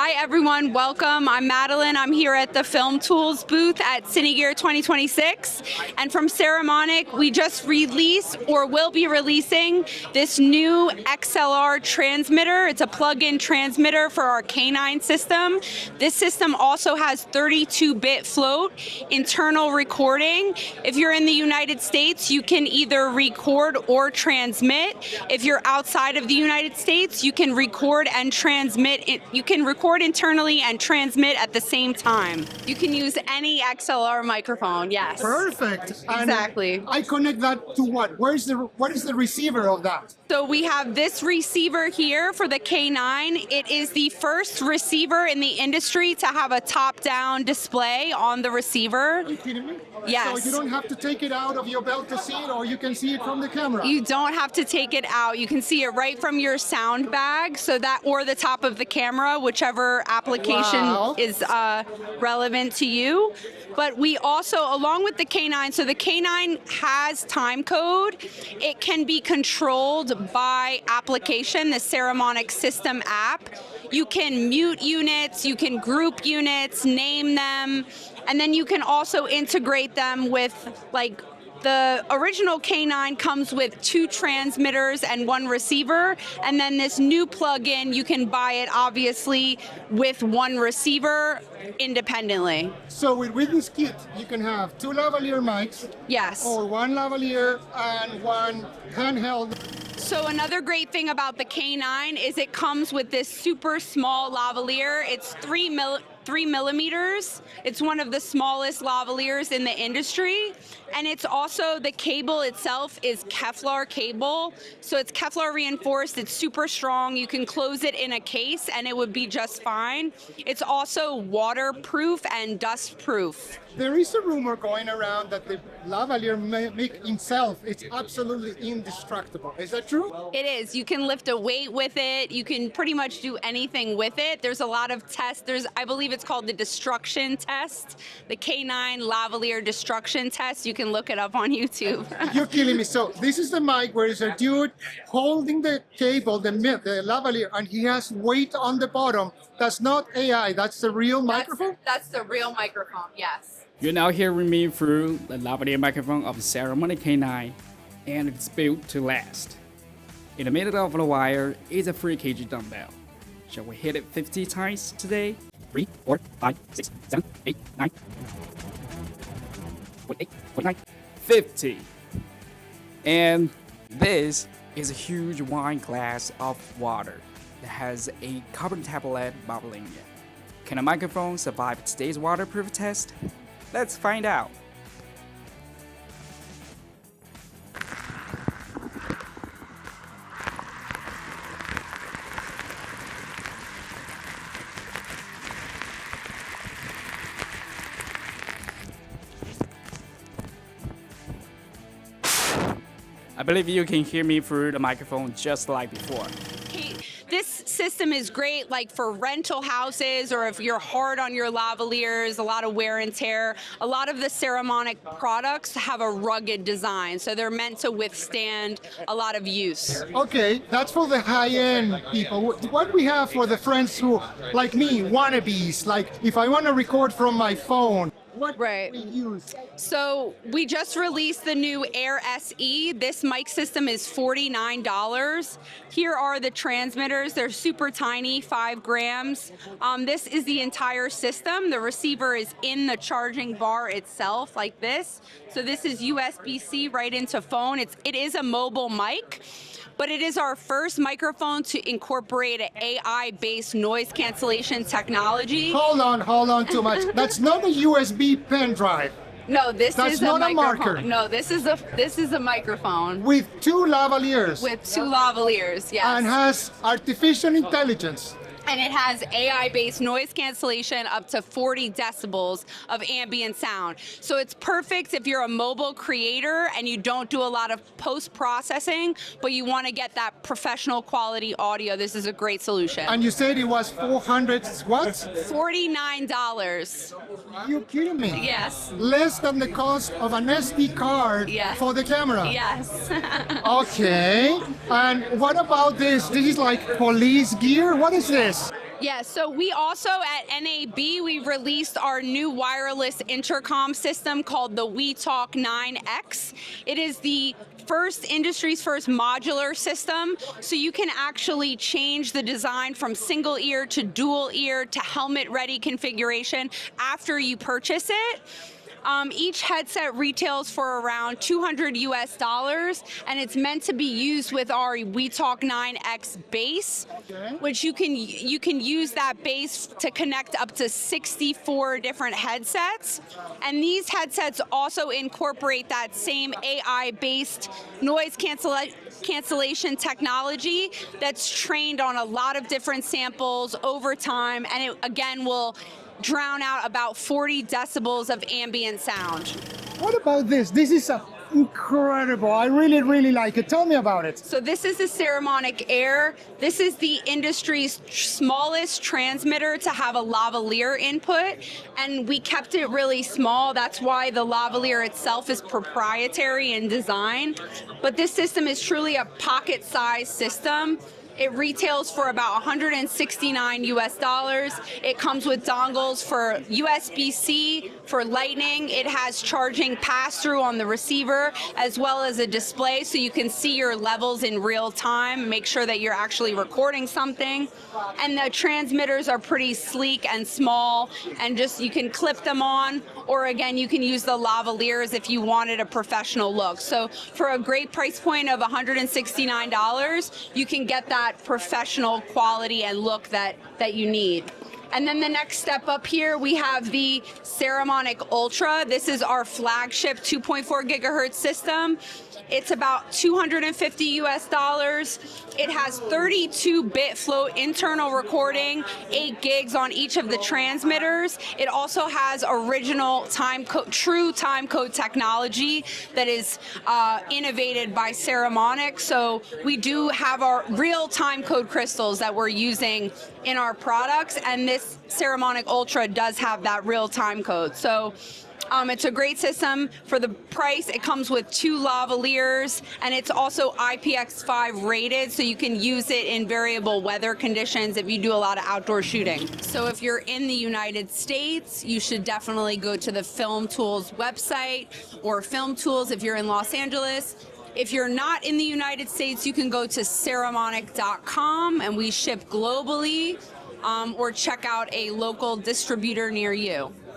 Hi everyone, welcome. I'm Madeline. I'm here at the Film Tools booth at Cinegear 2026. And from Saramonic, we just released or will be releasing this new XLR transmitter. It's a plug-in transmitter for our K9 system. This system also has 32-bit float, internal recording. If you're in the United States, you can either record or transmit. If you're outside of the United States, you can record and transmit. You can record internally and transmit at the same time. You can use any XLR microphone, yes. Perfect. Exactly. And I connect that to what? What is the receiver of that? So we have this receiver here for the K9. It is the first receiver in the industry to have a top-down display on the receiver. Are you kidding me? Yes. So you don't have to take it out of your belt to see it, or you can see it from the camera? You don't have to take it out. You can see it right from your sound bag, so that or the top of the camera, whichever application Wow. is relevant to you. But we also, along with the K9, so the K9 has time code. It can be controlled by application, the Saramonic system app. You can mute units, you can group units, name them, and then you can also integrate them with, like, the original K9 comes with 2 transmitters and 1 receiver, and then this new plug-in, you can buy it obviously with 1 receiver independently. So with this kit, you can have 2 lavalier mics, Yes. or 1 lavalier and 1 handheld. So another great thing about the K9 is it comes with this super small lavalier. It's 3 millimeters. It's one of the smallest lavaliers in the industry. And it's also, the cable itself is Kevlar cable. So it's Kevlar reinforced, it's super strong. You can close it in a case and it would be just fine. It's also waterproof and dustproof. There is a rumor going around that the lavalier mic itself is absolutely indestructible. Is that true? It is. You can lift a weight with it. You can pretty much do anything with it. There's a lot of tests. I believe it's called the destruction test, the K9 lavalier destruction test. You can look it up on YouTube. You're killing me. So this is the mic where there's a dude holding the cable, the lavalier, and he has weight on the bottom. That's not AI. That's the real microphone? That's the real microphone, yes. You're now hearing me through the lavalier microphone of the Saramonic K9, and it's built to last. In the middle of the wire is a 3 kg dumbbell. Shall we hit it 50 times today? 3, 4, 5, 6, 7, 8, 9, 48, 49, 50. And this is a huge wine glass of water that has a carbon tablet bubbling in. Can a microphone survive today's waterproof test? Let's find out. I believe you can hear me through the microphone just like before. This system is great like for rental houses, or if you're hard on your lavaliers, a lot of wear and tear. A lot of the Saramonic products have a rugged design, so they're meant to withstand a lot of use. Okay, that's for the high-end people. What we have for the friends who, like me, wannabes, like if I want to record from my phone, what Right. we use? So we just released the new Air SE. This mic system is $49. Here are the transmitters. They're super tiny, 5 grams. This is the entire system. The receiver is in the charging bar itself, like this. So this is USB-C right into phone. It is a mobile mic, but it is our first microphone to incorporate an AI-based noise cancellation technology. Hold on too much. That's not a USB pen drive. No, this That's is a not a microphone. marker. No, this is a microphone With 2 lavaliers with 2 lavaliers. Yes. and has artificial intelligence. And it has AI-based noise cancellation up to 40 decibels of ambient sound. So it's perfect if you're a mobile creator and you don't do a lot of post-processing, but you want to get that professional quality audio. This is a great solution. And you said it was 400 watts? $49. Are you kidding me? Yes. Less than the cost of an SD card Yeah. for the camera. Yes. Okay. And what about this? This is like police gear? What is this? Yeah, so we also at NAB, we released our new wireless intercom system called the WeTalk 9X. It is the industry's first modular system, so you can actually change the design from single ear to dual ear to helmet ready configuration after you purchase it. Each headset retails for around $200 US, and it's meant to be used with our WeTalk 9X base, which you can use that base to connect up to 64 different headsets. And these headsets also incorporate that same AI-based noise cancellation technology that's trained on a lot of different samples over time, and it again will drown out about 40 decibels of ambient sound. What about this? This is incredible. I really, really like it. Tell me about it. So this is the Saramonic Air. This is the industry's smallest transmitter to have a lavalier input, and we kept it really small. That's why the lavalier itself is proprietary in design. But this system is truly a pocket-sized system. It retails for about $169 US. It comes with dongles for USB-C, for Lightning. It has charging pass-through on the receiver, as well as a display so you can see your levels in real time, make sure that you're actually recording something. And the transmitters are pretty sleek and small, and just you can clip them on, or again, you can use the lavaliers if you wanted a professional look. So for a great price point of $169, you can get that professional quality and look that you need. And then the next step up here, we have the Saramonic Ultra. This is our flagship 2.4 gigahertz system. It's about $250 US. It has 32-bit float internal recording, 8 gigs on each of the transmitters. It also has original true time code technology that is innovated by Saramonic. So we do have our real time code crystals that we're using in our products, and this Saramonic Ultra does have that real time code. So it's a great system. For the price, it comes with 2 lavaliers, and it's also IPX5 rated, so you can use it in variable weather conditions if you do a lot of outdoor shooting. So if you're in the United States, you should definitely go to the Film Tools website, or Film Tools if you're in Los Angeles. If you're not in the United States, you can go to saramonic.com, and we ship globally, or check out a local distributor near you.